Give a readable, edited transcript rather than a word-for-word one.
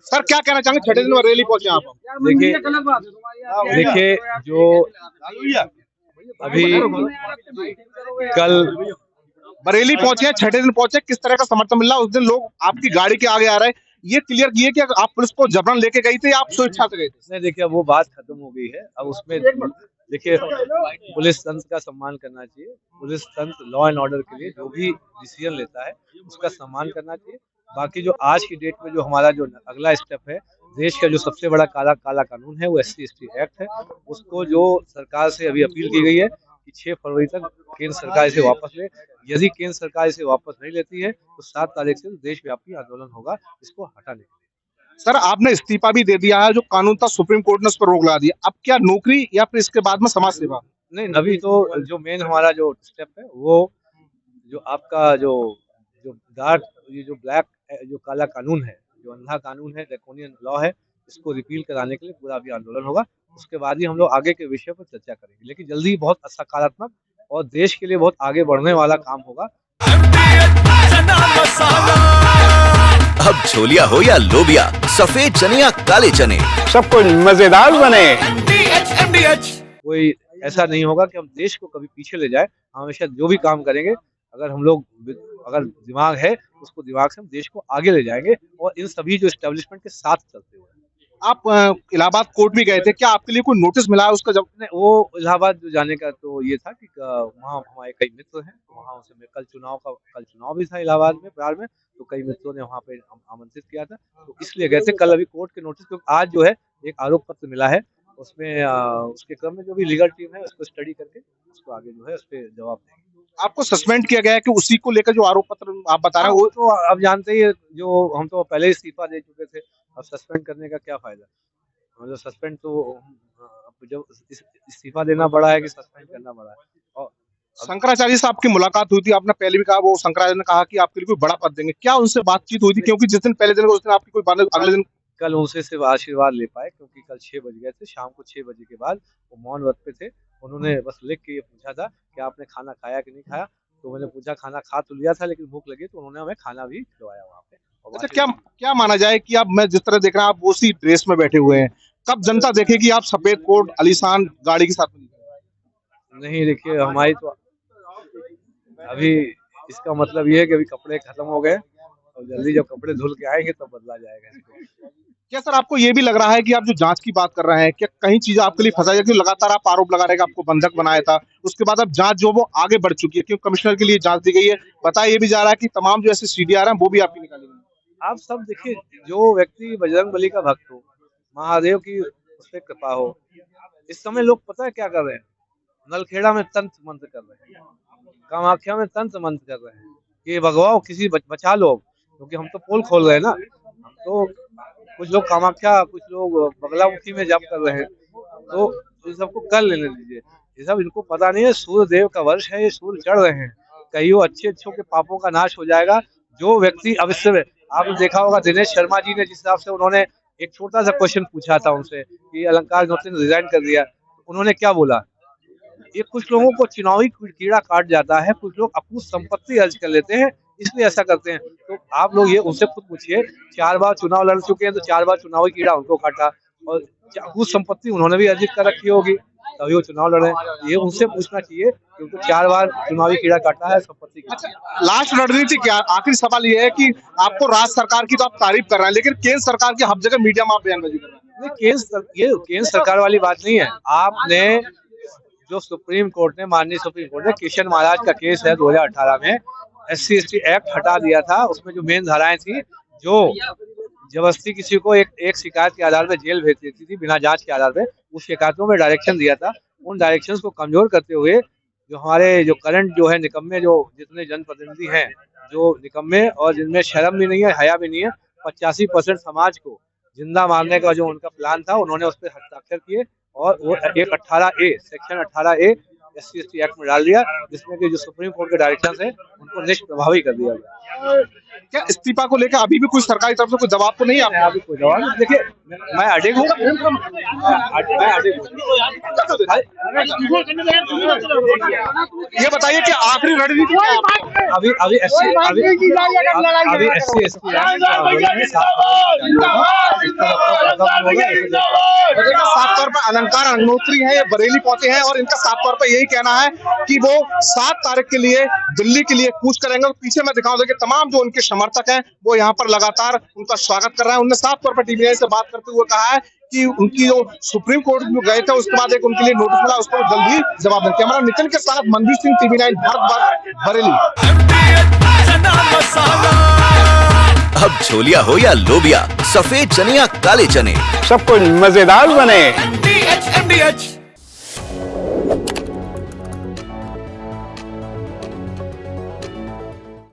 Sir क्या कहना चाहेंगे, छठे दिन में रैली पहुंचे आप? देखिए जो अभी कल बरेली पहुंचे, छठे दिन पहुंचे, किस तरह का समर्थन मिल रहा है? उस दिन लोग आपकी गाड़ी के आगे आ रहे हैं, ये क्लियर किए कि आप पुलिस को जबरन लेके गई थी या आप स्वेच्छा से गए थे? नहीं, देखिए वो बात खत्म हो गई है। अब उसमें देखिए पुलिस तंत्र का सम्मान करना चाहिए। पुलिस तंत्र लॉ एंड ऑर्डर के लिए जो भी डिसीजन लेता है उसका सम्मान करना चाहिए। बाकी जो आज की डेट में जो हमारा जो अगला स्टेप है, देश का जो सबसे बड़ा काला कानून है वो SC/ST एक्ट है। उसको जो सरकार से अभी अपील की गई है कि 6 फरवरी तक केंद्र सरकार इसे वापस ले। यदि केंद्र सरकार इसे वापस नहीं लेती है तो 7 तारीख से देशव्यापी आंदोलन होगा इसको हटाने के लिए। सर आपने इस्तीफा भी दे दिया है, जो कानून था सुप्रीम कोर्ट ने उस पर रोक लगा दिया, अब क्या नौकरी या फिर इसके बाद में समाज सेवा? नहीं, अभी तो जो मेन हमारा जो स्टेप है वो जो आपका जो जो डार्क ये जो ब्लैक जो काला कानून है, जो अंधा कानून है, ड्रैकोनियन लॉ है, इसको रिपील कराने के लिए पूरा अभी आंदोलन होगा। उसके बाद ही हम लोग आगे के विषय पर चर्चा करेंगे, लेकिन जल्दी ही बहुत सकारात्मक और देश के लिए बहुत आगे बढ़ने वाला काम होगा। अब छोलिया हो या लोबिया, सफेद चने या काले चने, सब कुछ मजेदार बने। कोई ऐसा नहीं होगा कि हम देश को कभी पीछे ले जाए। हमेशा जो भी काम करेंगे, अगर दिमाग है उसको दिमाग से हम देश को आगे ले जाएंगे और इन सभी जो एस्टेब्लिशमेंट के साथ चलते हुए। आप इलाहाबाद कोर्ट भी गए थे, क्या आपके लिए कोई नोटिस मिला है उसका? जब वो इलाहाबाद जो जाने का तो ये था कि वहाँ हमारे कई मित्र हैं, वहाँ उनसे मैं कल चुनाव भी था इलाहाबाद में बिहार में, तो कई मित्रों ने वहाँ पे आमंत्रित किया था, तो इसलिए गए थे। कल अभी कोर्ट के नोटिस, क्योंकि आज जो है एक आरोप पत्र मिला है, उसमें उसके क्रम में जो भी लीगल टीम है उसको स्टडी करके उसको आगे जो है उस पर जवाब देंगे। आपको सस्पेंड किया गया है कि उसी को लेकर जो आरोप पत्र आप बता रहे हैं वो तो अब जानते ही, जो हम तो पहले ही इस्तीफा दे चुके थे, अब सस्पेंड करने का क्या फायदा? मतलब सस्पेंड तो जब इस्तीफा देना बड़ा है कि सस्पेंड करना बड़ा है। और शंकराचार्य से आपकी मुलाकात हुई थी, आपने पहले भी कहा, वो शंकराचार्य ने कहा कि आपके लिए कोई बड़ा पद देंगे, क्या उनसे बातचीत हुई थी? क्योंकि जिस दिन पहले दिन उस दिन आपकी कोई अगले दिन कल उनसे सिर्फ आशीर्वाद ले पाए, क्योंकि कल 6 बज गए थे, शाम को 6 बजे के बाद वो मौन व्रत पे थे। उन्होंने बस लिख के ये पूछा था कि आपने खाना खाया कि नहीं खाया, तो मैंने पूछा खाना खा तो लिया था लेकिन भूख लगी, तो उन्होंने हमें खाना भी खिलवाया वहाँ पे। अच्छा, क्या माना जाए कि आप, मैं जिस तरह देख रहा हूँ आप उसी ड्रेस में बैठे हुए हैं, कब जनता देखेगी आप सफेद कोट आलीशान गाड़ी के साथ में? नहीं, देखिए हमारी तो अभी इसका मतलब ये है कि अभी कपड़े खत्म हो गए और जल्दी जब कपड़े धुल के आएंगे तब बदला जाएगा इसको। क्या सर आपको ये भी लग रहा है कि आप जो जांच की बात कर रहे हैं, क्या कहीं चीजें आपके लिए फंसा जाए? क्योंकि लगातार आप आरोप लगा रहे हैं कि आपको बंधक बनाया था, उसके बाद अब जांच जो वो आगे बढ़ चुकी है, क्योंकि कमिश्नर के लिए जांच दी गई है, बताया ये भी जा रहा है कि तमाम जो ऐसे CDR हैं वो भी आपकी निकाली गई। आप सब देखिए, जो व्यक्ति बजरंगबली का भक्त हो, महादेव की उस पर कृपा हो, इस समय लोग पता है क्या कर रहे हैं? नलखेड़ा में तंत्र मंत्र कर रहे हैं, कामाख्या में तंत्र मंत्र कर रहे हैं कि भगवाओ किसी बचा लो, क्योंकि हम तो पोल खोल रहे हैं ना। हम तो कुछ लोग कामाख्या, कुछ लोग बगलामुखी में जप कर रहे हैं, तो इन सबको कर लेने दीजिए। ये सब इनको पता नहीं है, सूर्य देव का वर्ष है, ये सूर्य चढ़ रहे हैं, कईयों अच्छों के पापों का नाश हो जाएगा। जो व्यक्ति अवश्य, आपने देखा होगा दिनेश शर्मा जी ने जिस हिसाब से उन्होंने एक छोटा सा क्वेश्चन पूछा था उनसे कि अलंकार ज्योति ने रिजाइन कर दिया, उन्होंने क्या बोला? ये कुछ लोगों को चुनावी कीड़ा काट जाता है, कुछ लोग अपूर्ण संपत्ति अर्ज कर लेते हैं, इसलिए ऐसा करते हैं। तो आप लोग ये उनसे खुद पूछिए, 4 बार चुनाव लड़ चुके हैं तो 4 बार चुनावी कीड़ा उनको काटा, और अपूर्ण संपत्ति उन्होंने भी अर्जित कर रखी होगी, तभी वो चुनाव लड़े। ये उनसे पूछना चाहिए कि उनको 4 बार चुनावी कीड़ा काटा है संपत्ति की। अच्छा, लास्ट रणनीति क्या? आखिरी सवाल ये है कि आपको राज्य सरकार की तो आप तारीफ कर रहे हैं, लेकिन केंद्र सरकार की हर जगह मीडिया में आप बयानबाजी कर रहे हैं। नहीं, केंद्र सरकार वाली बात नहीं है। आपने जो सुप्रीम कोर्ट ने, माननीय सुप्रीम कोर्ट ने किशन महाराज का केस है 2018 में, SC/ST एक्ट हटा दिया था। उसमें जो मेन धाराएं थी, जो जबरदस्ती किसी को एक शिकायत के आधार पर जेल भेज देती थी बिना जांच के आधार पे, उस शिकायतों में डायरेक्शन दिया था। उन डायरेक्शंस को कमजोर करते हुए जो हमारे जो करंट जो है निकम्मे, जो जितने जनप्रतिनिधि हैं जो निकम्मे और जिनमें शर्म भी नहीं है, हया भी नहीं है, 85% समाज को जिंदा मारने का जो उनका प्लान था, उन्होंने उस पर हस्ताक्षर किए और वो एक 18A section 18A SC/ST act में डाल दिया, जिसमें कि जो सुप्रीम कोर्ट के डायरेक्शंस है उनको निष्प्रभावी कर दिया गया। क्या इस्तीफा को लेकर अभी भी कोई सरकारी तरफ से कोई जवाब तो नहीं है? अभी कोई जवाब नहीं। देखिए मैं अडिग हूँ, ये बताइए कि आखिरी रणनीति क्या है? अभी SC/ST खत्म होगा। और देखिए साफ तौर पर अलंकार अग्निहोत्री है, ये बरेली पहुंचे हैं और इनका साफ तौर पर यही कहना है कि वो 7 तारीख के लिए दिल्ली के लिए कूच करेंगे। और पीछे मैं दिखाऊं, देखिए तमाम जो उनके समर्थक हैं वो यहाँ पर लगातार उनका स्वागत कर रहे हैं। उन्होंने साफ तौर पर टीवी से बात करते हुए कहा है कि उनकी जो सुप्रीम कोर्ट में गए थे उसके बाद एक उनके लिए नोटिस मिला, उसको जल्द ही जवाब देंगे। कैमरा नितिन के साथ मनदीप सिंह, TV9 भारत, बरेली। अब छोलिया हो या लोबिया, सफेद चने या काले चने, सब कुछ मजेदार बने। MDH